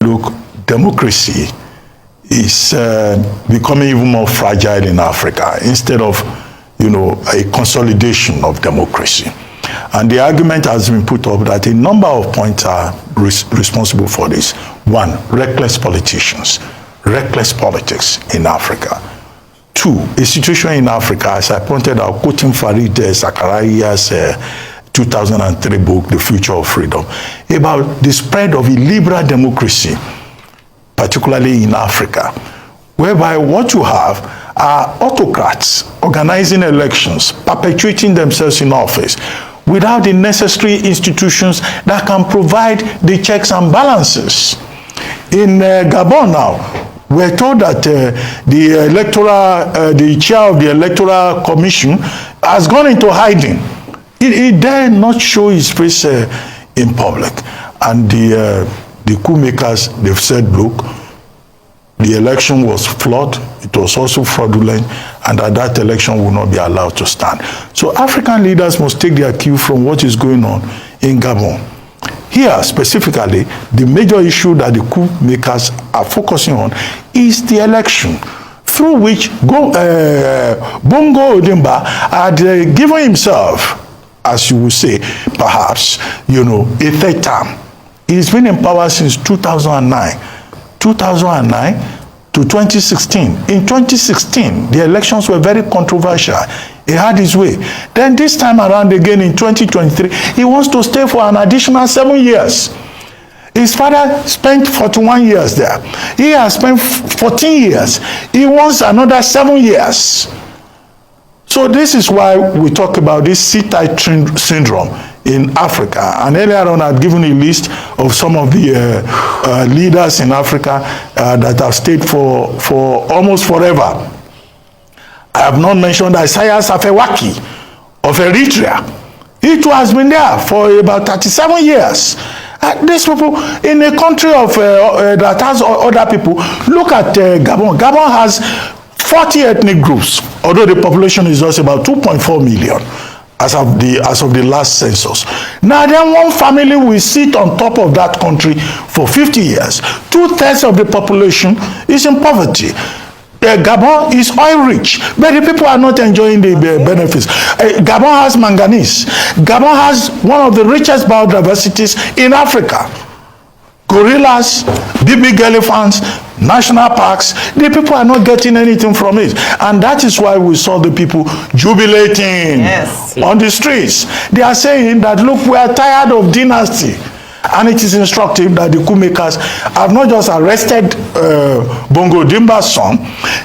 look, democracy is becoming even more fragile in Africa instead of, a consolidation of democracy. And the argument has been put up that a number of points are responsible for this. One, reckless politicians, reckless politics in Africa. Two, a situation in Africa, as I pointed out, quoting Farid Zakaria's 2003 book, The Future of Freedom, about the spread of illiberal democracy, particularly in Africa, whereby what you have are autocrats organizing elections, perpetuating themselves in office, without the necessary institutions that can provide the checks and balances. In Gabon now, we're told that the chair of the Electoral Commission has gone into hiding. He dare not show his face in public. And the coup makers, they've said, look, the election was flawed, it was also fraudulent, and that election will not be allowed to stand. So African leaders must take their cue from what is going on in Gabon. Here, specifically, the major issue that the coup makers are focusing on is the election, through which Bongo Odimba had given himself, as you would say, perhaps, a third term. He's been in power since 2009 to 2016. In 2016, the elections were very controversial. He had his way. Then this time around again in 2023, he wants to stay for an additional 7 years. His father spent 41 years there. He has spent 14 years. He wants another 7 years. So this is why we talk about this sit-tight syndrome in Africa. And earlier on, I've given a list of some of the leaders in Africa that have stayed for almost forever. I have not mentioned Isaias Afewerki of Eritrea. He too has been there for about 37 years. These people in a country of that has other people, look at Gabon. Gabon has 40 ethnic groups, although the population is just about 2.4 million as of the last census. Now then, one family will sit on top of that country for 50 years. 2/3 of the population is in poverty. Gabon is oil rich, but the people are not enjoying the benefits. Gabon has manganese. Gabon has one of the richest biodiversities in Africa. Gorillas, big elephants, national parks. The people are not getting anything from it. And that is why we saw the people jubilating on the streets. They are saying that, look, we are tired of dynasty. And it is instructive that the coup makers have not just arrested Bongo Dimba's son,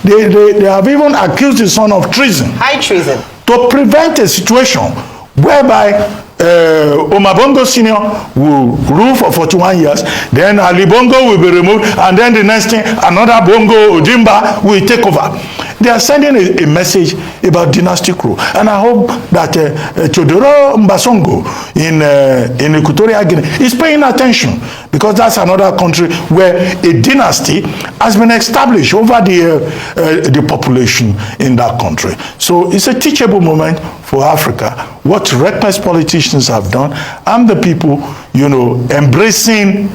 they have even accused his son of treason. High treason. To prevent a situation whereby Omar Bongo Sr. will rule for 41 years, then Ali Bongo will be removed, and then the next thing, another Bongo Odimba will take over. They are sending a message about dynastic rule. And I hope that Teodoro Mbasongo in Equatorial Guinea is paying attention, because that's another country where a dynasty has been established over the population in that country. So it's a teachable moment for Africa. What reckless politicians have done, and the people, embracing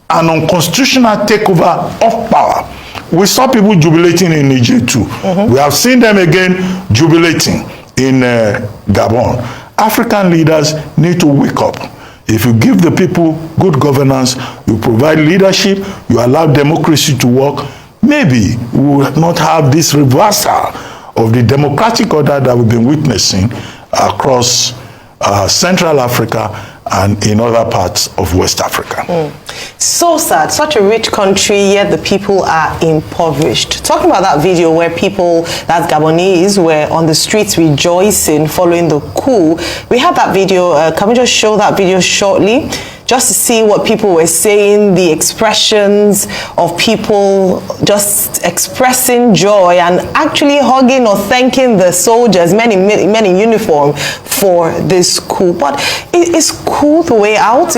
an unconstitutional takeover of power. We saw people jubilating in Niger too. We have seen them again jubilating in Gabon. African leaders need to wake up. If you give the people good governance, you provide leadership, you allow democracy to work, maybe we will not have this reversal of the democratic order that we've been witnessing across Central Africa and in other parts of West Africa. So sad, such a rich country, yet the people are impoverished. Talking about that video where people, that's Gabonese, were on the streets rejoicing following the coup. We had that video. Can we just show that video shortly? Just to see what people were saying, the expressions of people just expressing joy and actually hugging or thanking the soldiers, men in uniform, for this coup. But is coup the way out?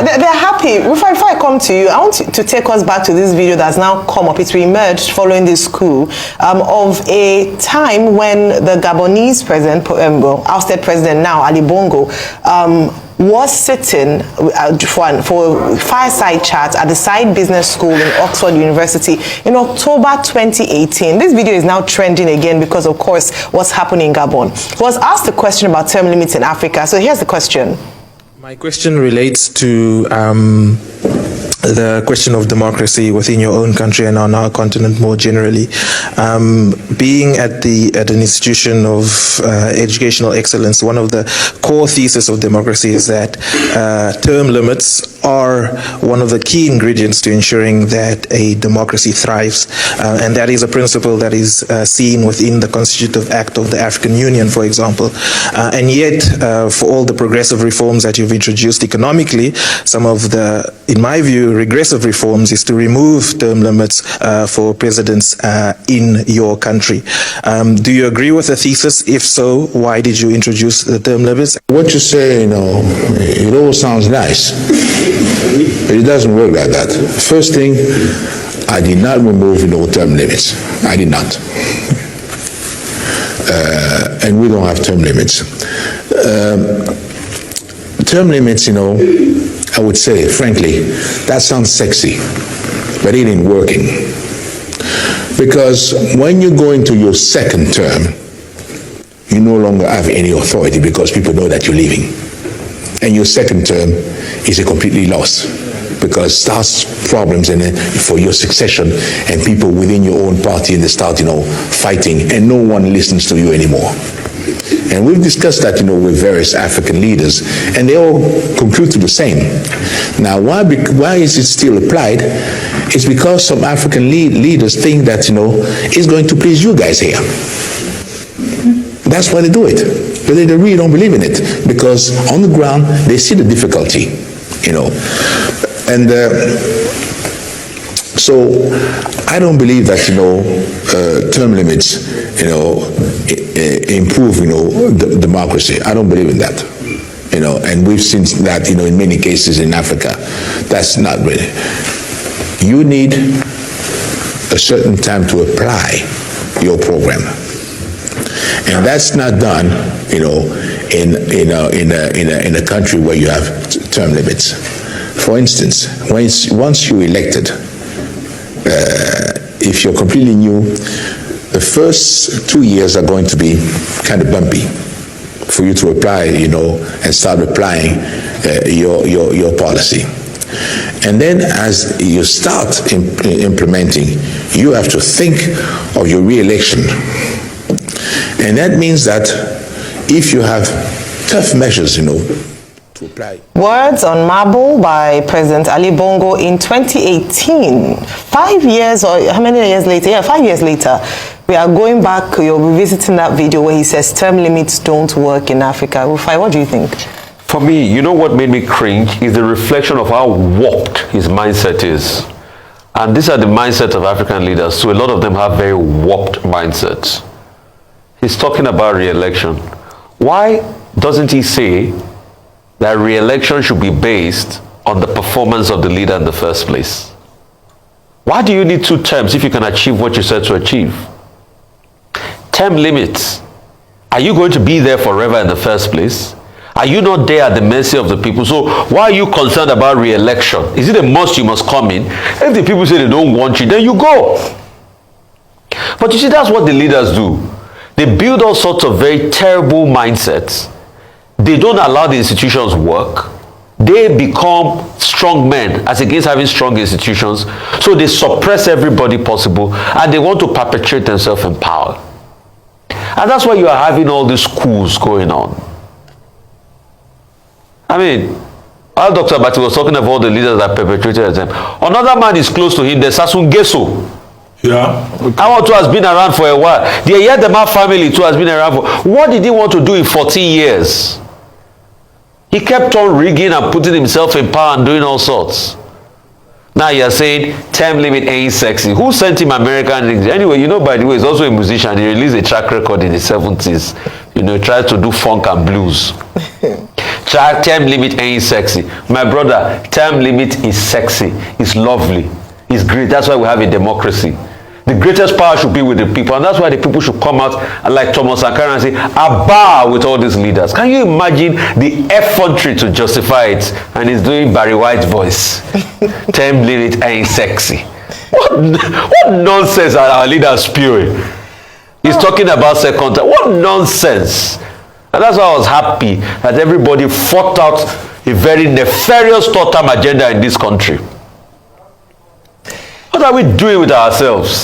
they're happy. Rufai, if I come to you, I want to take us back to this video that's now come up. It's re-emerged following this coup of a time when the Gabonese president, ousted president now, Ali Bongo, was sitting for fireside chat at the Side Business School in Oxford University in October 2018. This video is now trending again because, of course, what's happening in Gabon. He was asked a question about term limits in Africa. So here's the question. My question relates to the question of democracy within your own country and on our continent more generally. Being at an institution of educational excellence, one of the core theses of democracy is that term limits are one of the key ingredients to ensuring that a democracy thrives, and that is a principle that is seen within the Constitutive Act of the African Union, for example. And yet, for all the progressive reforms that you've introduced economically, some of the, in my view, regressive reforms is to remove term limits for presidents in your country. Do you agree with the thesis? If so, why did you introduce the term limits? What you say, it all sounds nice, but it doesn't work like that. First thing, I did not remove term limits. I did not. And we don't have term limits. Term limits, I would say, frankly, that sounds sexy, but it ain't working. Because when you go into your second term, you no longer have any authority because people know that you're leaving. And your second term is a completely loss because it starts problems for your succession, and people within your own party, and they start, fighting, and no one listens to you anymore. And we've discussed that, with various African leaders, and they all conclude to the same. Now, why is it still applied? It's because some African leaders think that, it's going to please you guys here. That's why they do it. But they really don't believe in it, because on the ground, they see the difficulty, And so I don't believe that, term limits, improve, democracy. I don't believe in that, and we've seen that, in many cases in Africa. That's not really. You need a certain time to apply your program, and that's not done, in a country where you have term limits. For instance, once you're elected, if you're completely new, the first 2 years are going to be kind of bumpy for you to apply, and start applying your policy. And then as you start implementing, you have to think of your re-election. And that means that if you have tough measures, to apply. Words on marble by President Ali Bongo in 2018. 5 years, or how many years later? Yeah, 5 years later. We are going back, you're revisiting that video where he says term limits don't work in Africa. Rufai, what do you think? For me, what made me cringe is the reflection of how warped his mindset is. And these are the mindset of African leaders, so a lot of them have very warped mindsets. He's talking about re-election. Why doesn't he say that re-election should be based on the performance of the leader in the first place? Why do you need 2 terms if you can achieve what you said to achieve? Term limits. Are you going to be there forever in the first place? Are you not there at the mercy of the people? So why are you concerned about re-election? Is it a must you must come in? If the people say they don't want you, then you go. But you see, that's what the leaders do. They build all sorts of very terrible mindsets. They don't allow the institutions work. They become strong men as against having strong institutions. So they suppress everybody possible, and they want to perpetuate themselves in power. And that's why you are having all these coups going on. I mean, while Dr. Abati was talking about all the leaders that perpetrated them, another man is close to him, the Sassou Nguesso. Yeah. Our too has been around for a while. The Yedema family too has been around for. What did he want to do in 14 years? He kept on rigging and putting himself in power and doing all sorts. Now you're saying term limit ain't sexy. Who sent him American things? Anyway, by the way, he's also a musician. He released a track record in the 70s. Tries to do funk and blues. Term limit ain't sexy. My brother, term limit is sexy. It's lovely. It's great. That's why we have a democracy. The greatest power should be with the people, and that's why the people should come out and, like Thomas Sankara, and say, "Abba," with all these leaders. Can you imagine the effrontery to justify it? And he's doing Barry White's voice. Term limit ain't sexy. What nonsense are our leaders spewing? He's talking about second term. What nonsense! And that's why I was happy that everybody fought out a very nefarious third-term agenda in this country. What are we doing with ourselves?